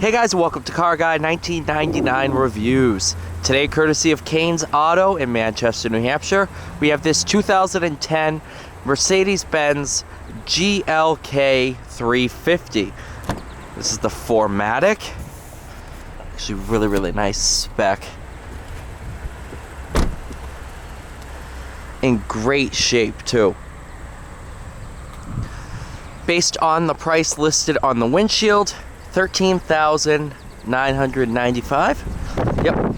Hey guys, welcome to Car Guy 1999 Reviews. Today, courtesy of Kane's Auto in Manchester, New Hampshire, we have this 2010 Mercedes-Benz GLK350. This is the 4MATIC. Actually, really nice spec. In great shape, too. Based on the price listed on the windshield, $13,995. Yep.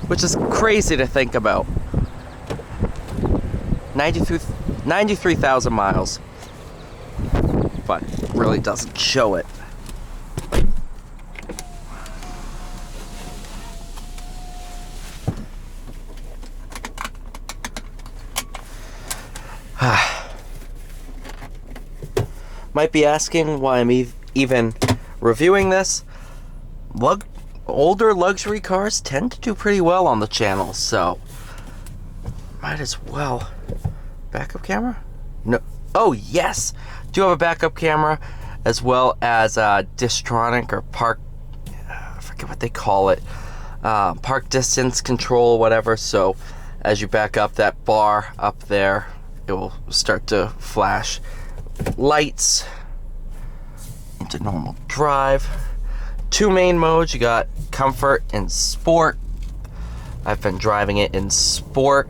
Which is crazy to think about. 93,000 miles. But really doesn't show it. Might be asking why I'm even reviewing this. Older luxury cars tend to do pretty well on the channel, so might as well. Backup camera? No. Oh yes, do have a backup camera as well as Distronic or park. I forget what they call it. Park distance control, whatever. So as you back up, that bar up there, it will start to flash lights into normal drive. Two main modes. You got comfort and sport. I've been driving it in sport.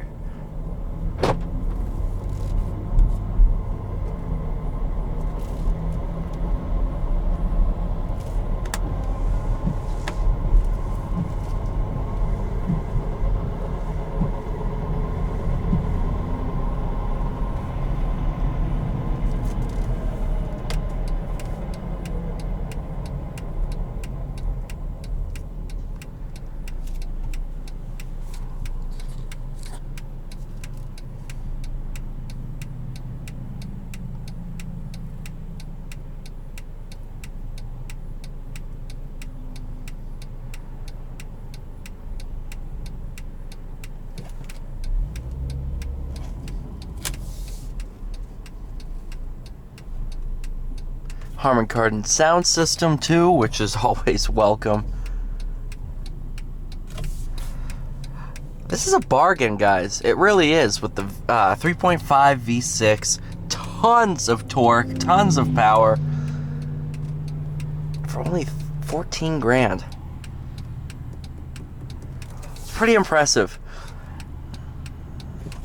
Harman Kardon sound system too, which is always welcome. This is a bargain, guys. It really is, with the 3.5 V6, tons of torque, tons of power, for only 14 grand. It's pretty impressive.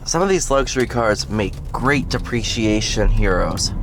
Some of these luxury cars make great depreciation heroes.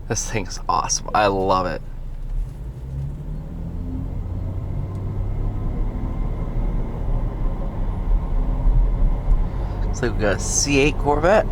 This thing's awesome. I love it. Looks like we got a C8 Corvette.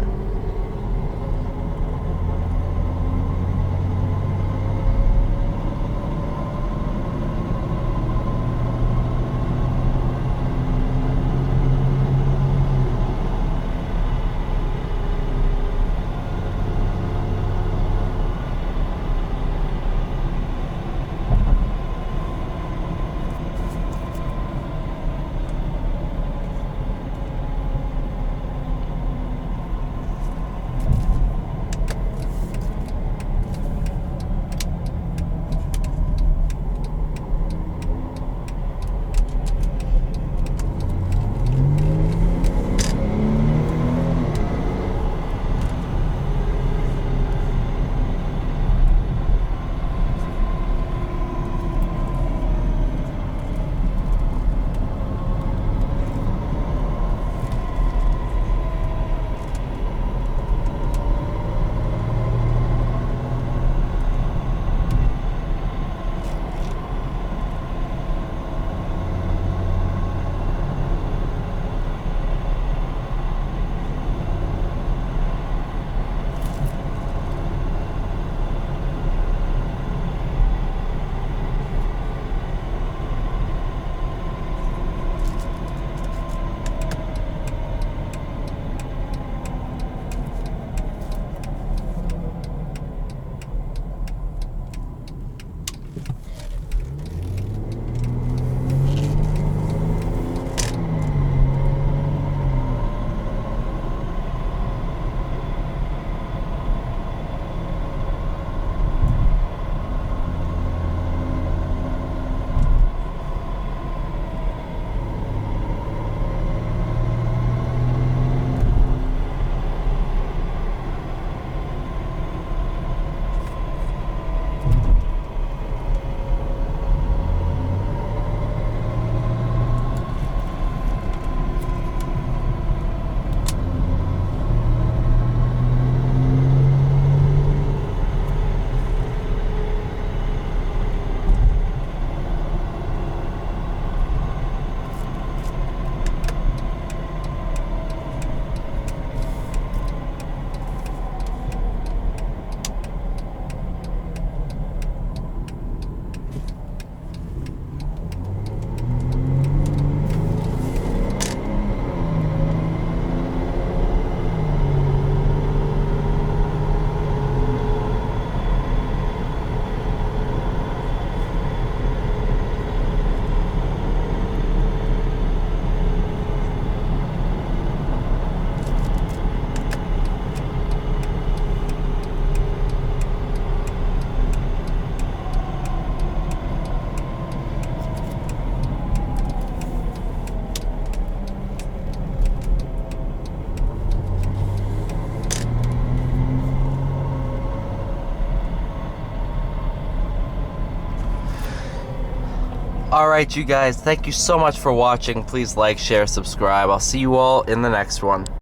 Alright, you guys, thank you so much for watching. Please like, share, subscribe. I'll see you all in the next one.